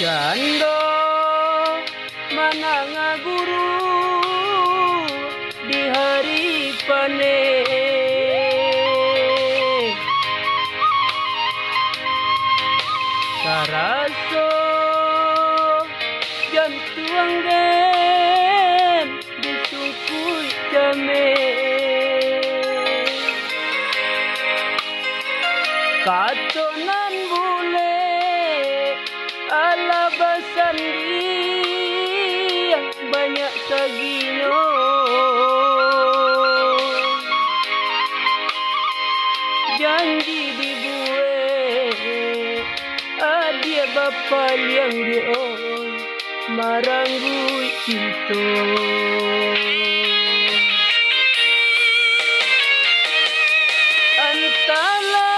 Cando mana ngaguru di hari panen saraso jantuang den disungkui jame katonan bule ala basandi yang banyak saginyo janji dibuat adia bapa yang dia maranggui cinta antala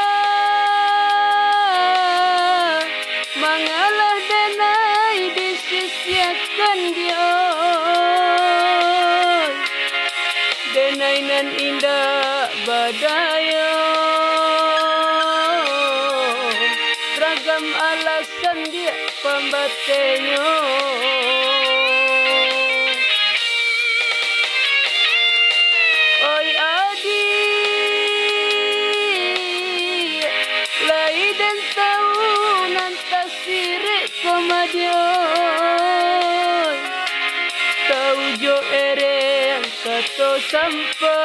mengalah denai disisiakan dia denai nan indah badaya ragam alasan dia pembatenyo oi adi lai dan tahu nanti sirik komadion tahu jo ere kato sampai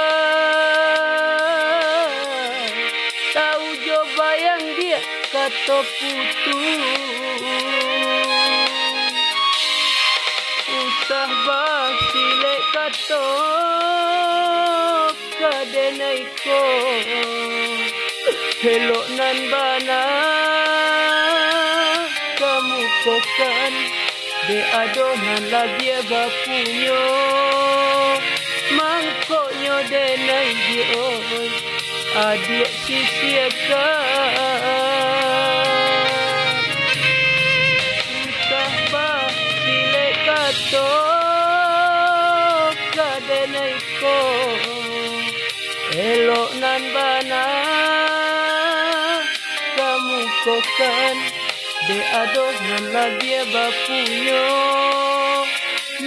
tahu jo bayang dia kato putus usah basile kato kadenai ko hello nan bana kamu kokan de adonan lagi bapunyo mangkonyo denai dio adik sisiakan susah bah sile kato kadenai ko elok nan bana kamu kokan de adonan lagi bapunyo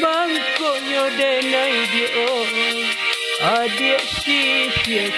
mangkonyo denai dio adik sisiakan